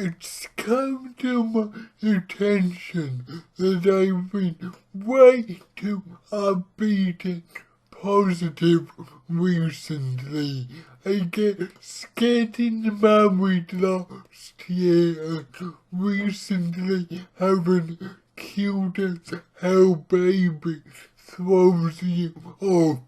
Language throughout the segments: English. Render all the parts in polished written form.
It's come to my attention that I've been way too upbeat and positive recently. I guess getting married last year and recently having a cute as hell baby throws you off.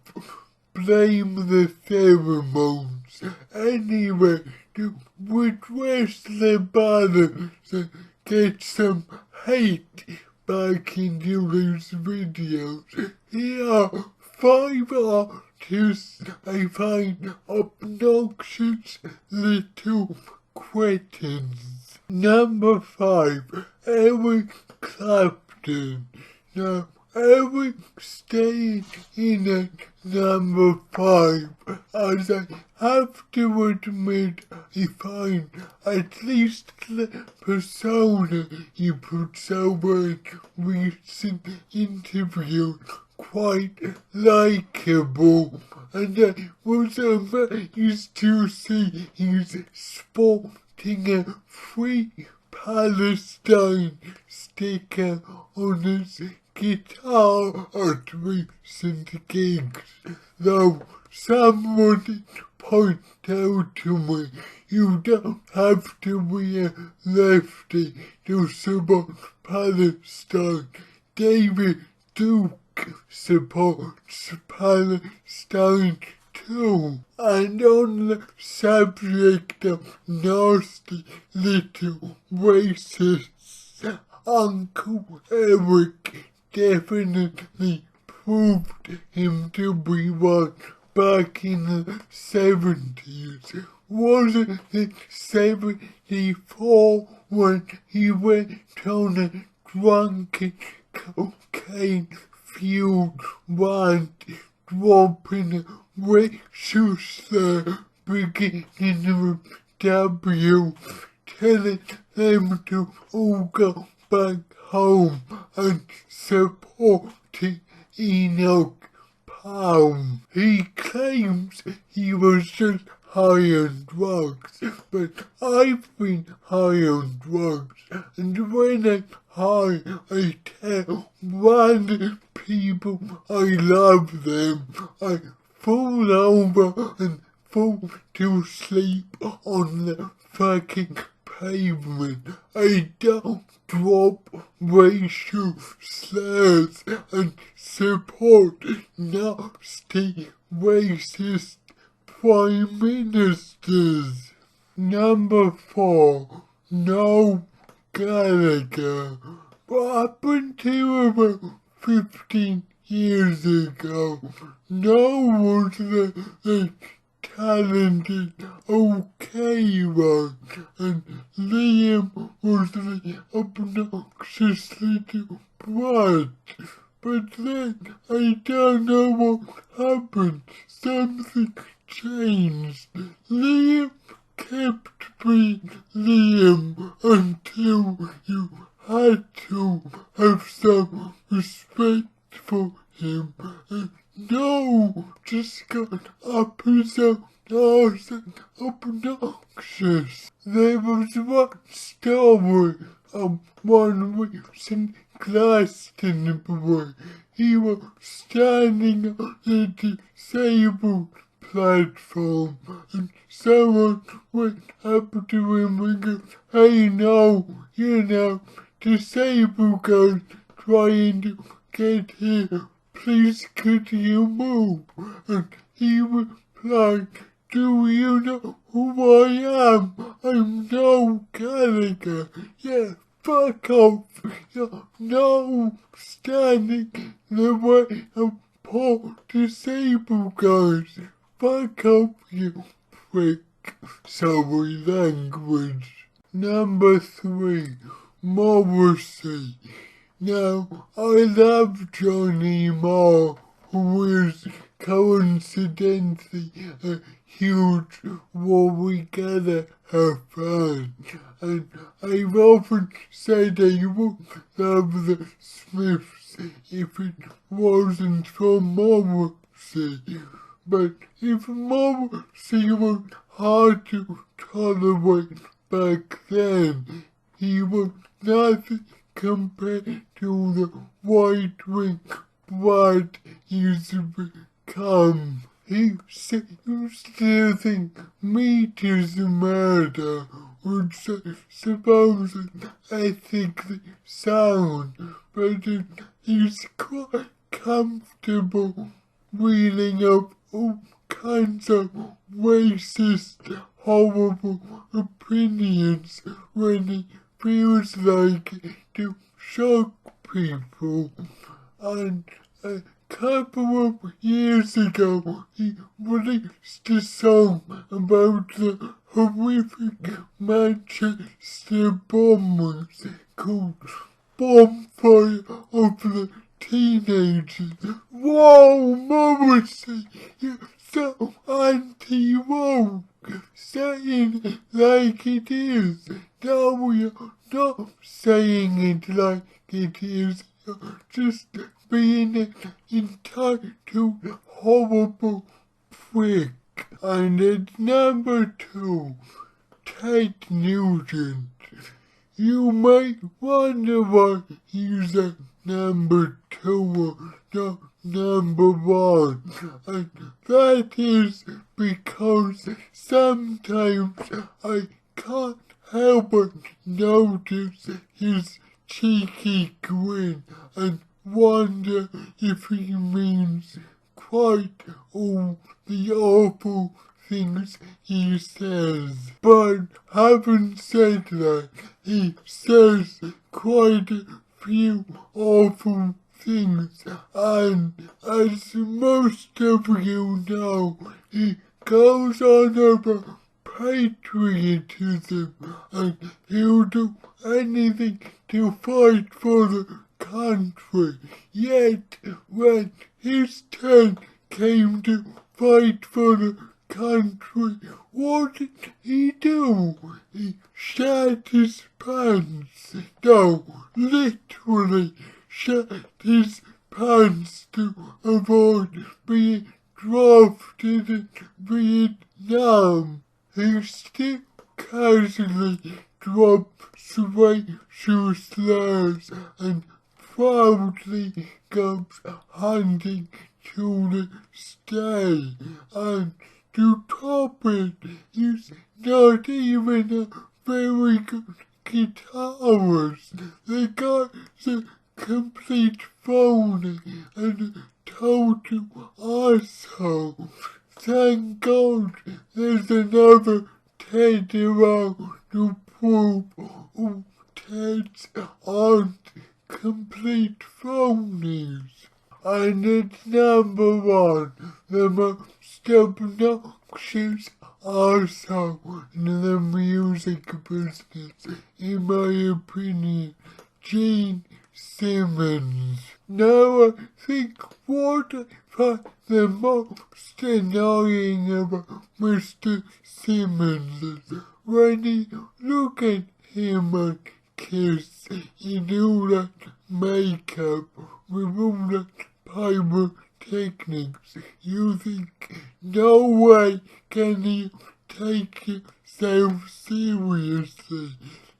Blame the pheromones. Anyway, to redress the balance and get some hate back into these videos, here are 5 artists I find obnoxious little cretins. Number 5, Eric Clapton. Now, Eric stayed in at number 5, as I have to admit I find at least the persona he puts over in recent interviews quite likeable, and I was amazed to see he's sporting a Free Palestine sticker on his guitar at recent gigs, though someone did point out to me you don't have to be a lefty to support Palestine. David Duke supports Palestine too. And on the subject of nasty little racists, Uncle Eric definitely proved him to be one back in the 70s. Wasn't it 74 when he went on a drunken cocaine-fueled rant, dropping a racial slur beginning with W, telling them to all go back home and supporting Enoch Palm. He claims he was just high on drugs, but I've been high on drugs, and when I'm high I tell random people I love them. I fall over and fall to sleep on the fucking pavement. I don't drop racial slurs and support nasty racist prime ministers. Number 4, Noel Gallagher. What happened to about 15 years ago? Noel was the talented okay one, and Liam was the obnoxious little brat. But then I don't know what happened. Something changed. Liam kept being Liam until you had to have some respect for him. And no, just got up his own arse and obnoxious. There was one story of one recent Glastonbury. He was standing on the disabled platform, and someone went up to him and goes, "Hey, no, disabled guys trying to get here. Please could you move?" And he replied, "Do you know who I am? I'm Noel Gallagher. Yeah, fuck off. You're no standing in the way of poor disabled guys. Fuck off, you prick." Sorry language. Number 3, Morrissey. Now, I love Johnny Marr, who is coincidentally a huge Rory Gallagher fan, and I've often said I would love the Smiths if it wasn't for Morrissey. But if Morrissey was hard to tolerate back then, he was nothing compared to the right-wing brat he's become. He used to think meat is a murder, which supposedly ethically sound, but he's quite comfortable reeling up all kinds of racist, horrible opinions when he feels like it to shock people. And a couple of years ago, he released a song about the horrific Manchester bombers called Bonfire of the Teenagers. Whoa, Morrissey, you're so anti-woke, saying it like it is. No, you're not saying it like it is. You're just being an entitled, horrible prick. And at number 2, Ted Nugent. You may wonder why he's at number 2 or not number 1. And that is because sometimes I can't help but notice his cheeky grin and wonder if he means quite all the awful things he says. But having said that, he says quite a few awful things, and as most of you know, he goes on about patriotism and he'll do anything to fight for the country. Yet, when his turn came to fight for the country, what did he do? He shat his pants. No, literally shat his pants to avoid being drafted in Vietnam. He still casually drops racial slurs and proudly goes hunting to this day. And to top it, he's not even a very good guitarist. The guy's a complete phony and a total asshole. Thank God there's another Ted around to prove all Teds aren't complete phonies. And at number 1, the most obnoxious arsehole in the music business, in my opinion, Gene Simmons. Now I think what I find the most annoying about Mr. Simmons is when you look at him and Kiss in all that makeup with all that pyrotechnics, you think, no way can you take yourself seriously.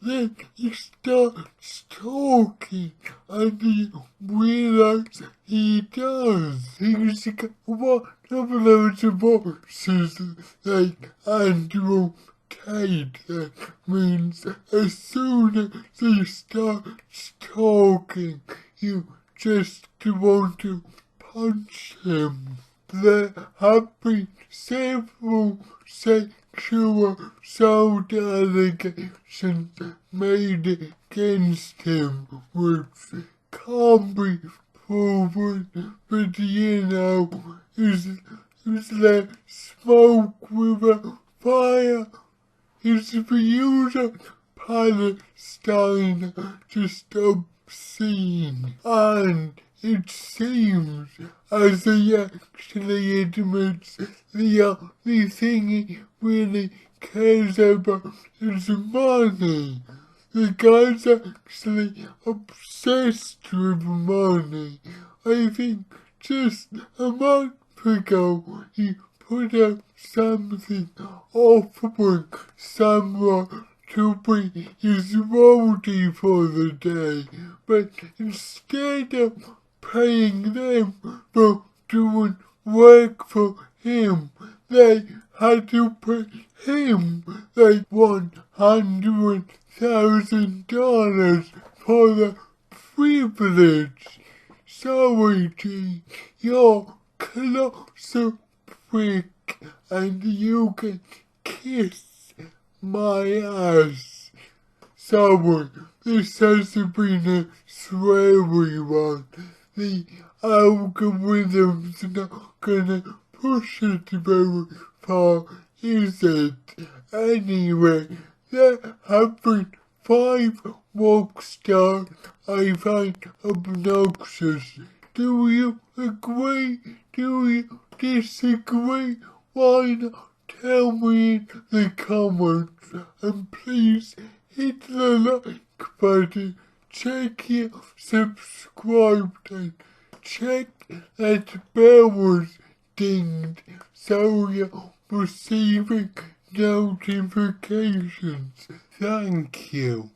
Then he starts talking and you realize he does. He's got one of those voices like Andrew Tate. That means as soon as he starts talking, you just want to punch him. There have been several sexual assault allegations made against him, which can't be proven, but is there smoke without fire? His views on Palestine are just obscene, and it seems as he actually admits the only thing he really cares about is money. The guy's actually obsessed with money. I think just a month ago he put up something offering somewhere to be his roadie for the day, but instead of paying them for doing work for him, they had to pay him like $100,000 for the privilege. Sorry, G, you're claustrophobic and you can kiss my ass. Sorry, this hasn't been a sweary one. The algorithm's not gonna push it very far, is it? Anyway, there have been 5 rock stars I find obnoxious. Do you agree? Do you disagree? Why not tell me in the comments? And please hit the like button. Check your subscribe button. Check that bell was dinged so you're receiving notifications. Thank you.